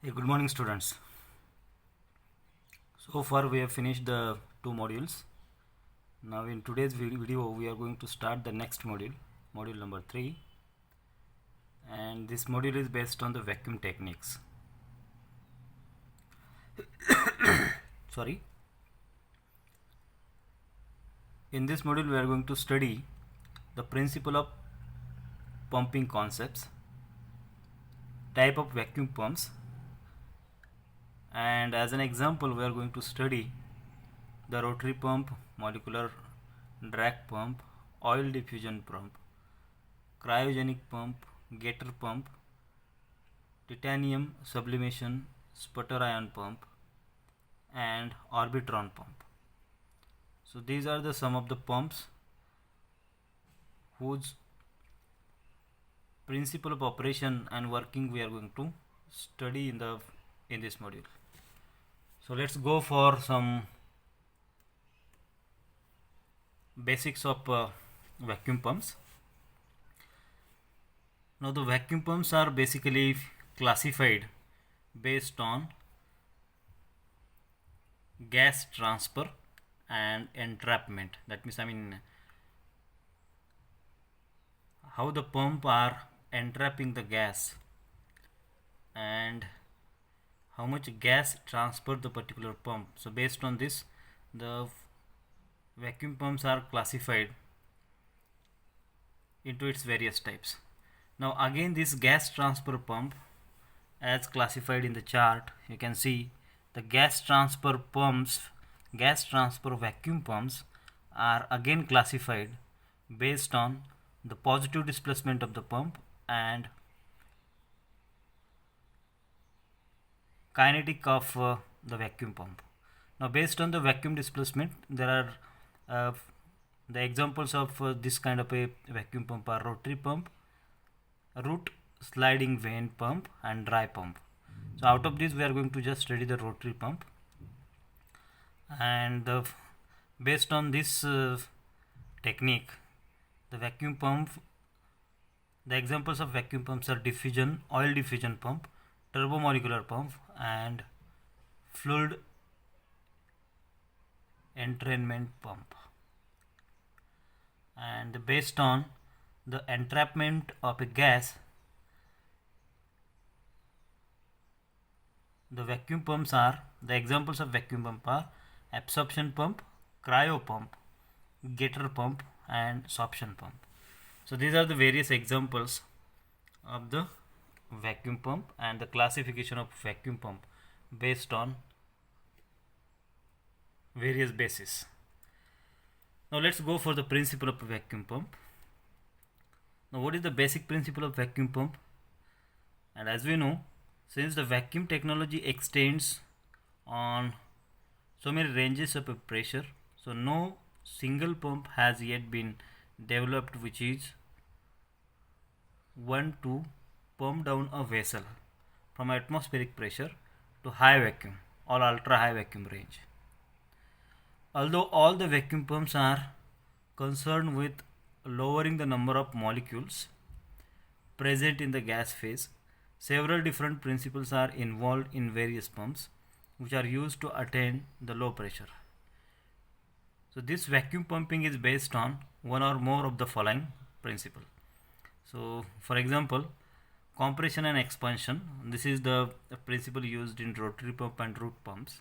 Okay, good morning, students. So far, we have finished the two modules. Now, in today's video, we are going to start the next module, module number 3. And this module is based on the vacuum techniques. Sorry. In this module, we are going to study the principle of pumping concepts, type of vacuum pumps, and as an example, we are going to study the rotary pump, molecular drag pump, oil diffusion pump, cryogenic pump, Gator pump, titanium sublimation sputter ion pump, and Orbitron pump. So these are the some of the pumps whose principle of operation and working we are going to study in this module. So let's go for some basics of vacuum pumps. Now the vacuum pumps are basically classified based on gas transfer and entrapment. That means how the pump are entrapping the gas and how much gas transfer the particular pump. So based on this, the vacuum pumps are classified into its various types. Now again, this gas transfer pump, as classified in the chart, you can see the gas transfer vacuum pumps are again classified based on the positive displacement of the pump and kinetic of the vacuum pump. Now based on the vacuum displacement, there are the examples of this kind of a vacuum pump are rotary pump, root sliding vane pump, and dry pump. So out of this, we are going to just study the rotary pump, and based on this technique, the vacuum pump, the examples of vacuum pumps are diffusion, oil diffusion pump, turbomolecular pump, and fluid entrainment pump. And based on the entrapment of a gas, the vacuum pumps are, the examples of vacuum pump are absorption pump, cryo pump, Gator pump, and sorption pump. So these are the various examples of the vacuum pump and the classification of vacuum pump based on various bases. Now let's go for the principle of a vacuum pump. Now what is the basic principle of vacuum pump? And as we know, since the vacuum technology extends on so many ranges of pressure, so no single pump has yet been developed which is one to pump down a vessel from atmospheric pressure to high vacuum or ultra high vacuum range. Although all the vacuum pumps are concerned with lowering the number of molecules present in the gas phase, several different principles are involved in various pumps which are used to attain the low pressure. So this vacuum pumping is based on one or more of the following principle. So for example, compression and expansion, this is the principle used in rotary pump and root pumps.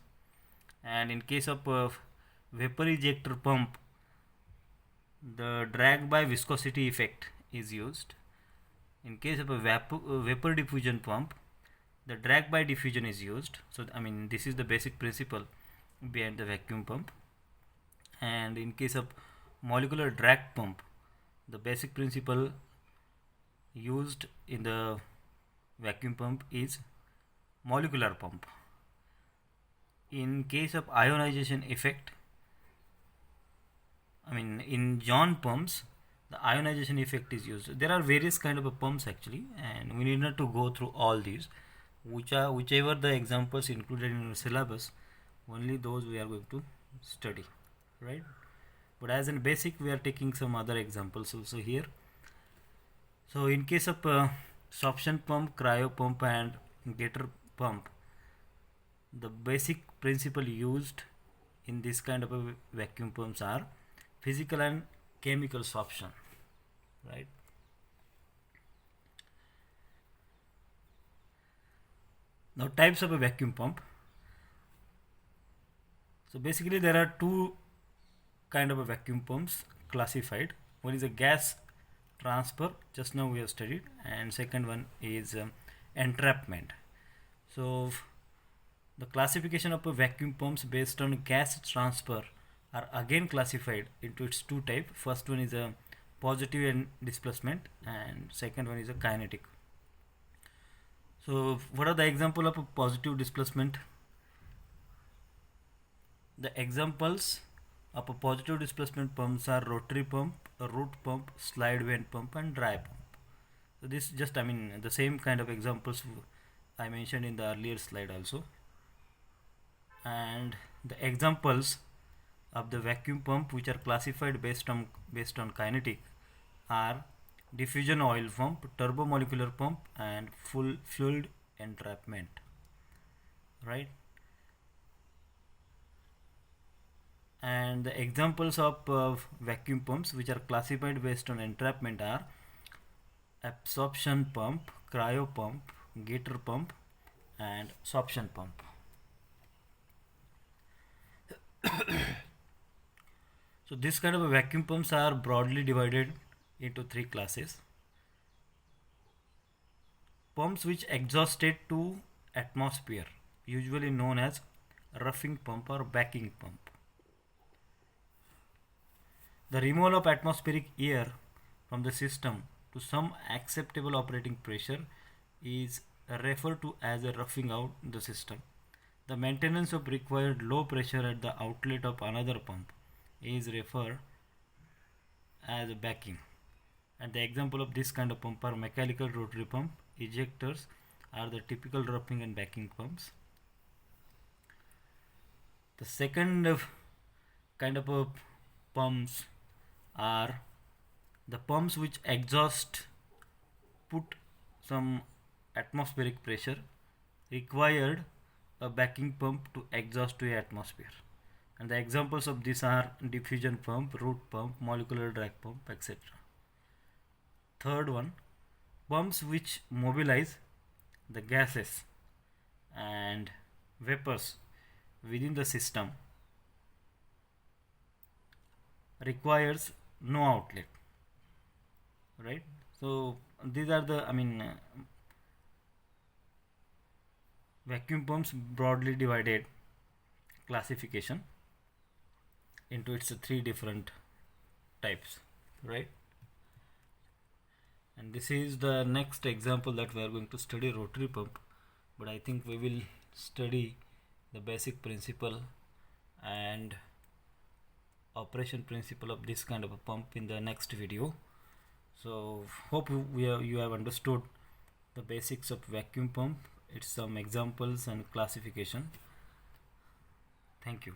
And in case of vapor ejector pump, the drag by viscosity effect is used. In case of a vapor diffusion pump, the drag by diffusion is used. So this is the basic principle behind the vacuum pump. And in case of molecular drag pump, the basic principle used in the vacuum pump is molecular pump. In case of ionization effect, in John pumps, the ionization effect is used. There are various kind of pumps actually, and we need not to go through all these. Whichever the examples included in your syllabus, only those we are going to study, right? But as in basic, we are taking some other examples also here. So in case of sorption pump, cryo pump, and Gator pump, The basic principle used in this kind of a vacuum pumps are physical and chemical sorption, right? Now, types of a vacuum pump. So basically there are two kind of a vacuum pumps classified. One is a gas transfer, just now we have studied, and second one is entrapment. So the classification of a vacuum pumps based on gas transfer are again classified into its two types. First one is a positive and displacement, and second one is a kinetic. So what are the example of a positive displacement? The examples of a positive displacement pumps are rotary pump, a root pump, slide vane pump, and dry pump. So this just the same kind of examples I mentioned in the earlier slide also. And the examples of the vacuum pump which are classified based on kinetic are diffusion oil pump, turbomolecular pump, and full fluid entrapment, right? And the examples of vacuum pumps which are classified based on entrapment are absorption pump, cryo pump, gator pump, and sorption pump. So this kind of a vacuum pumps are broadly divided into three classes. Pumps which exhausted to atmosphere, usually known as roughing pump or backing pump. The removal of atmospheric air from the system to some acceptable operating pressure is referred to as a roughing out the system. The maintenance of required low pressure at the outlet of another pump is referred as a backing. And the example of this kind of pump are mechanical rotary pump. Ejectors are the typical roughing and backing pumps. The second kind of pumps are the pumps which exhaust put some atmospheric pressure required a backing pump to exhaust to atmosphere. And the examples of these are diffusion pump, root pump, molecular drag pump, etc. Third one, pumps which mobilize the gases and vapors within the system requires no outlet, right? So these are the vacuum pumps broadly divided classification into its three different types, right? And this is the next example that we are going to study, rotary pump, but I think we will study the basic principle and operation principle of this kind of a pump in the next video. So hope you have understood the basics of vacuum pump, its some examples and classification. Thank you.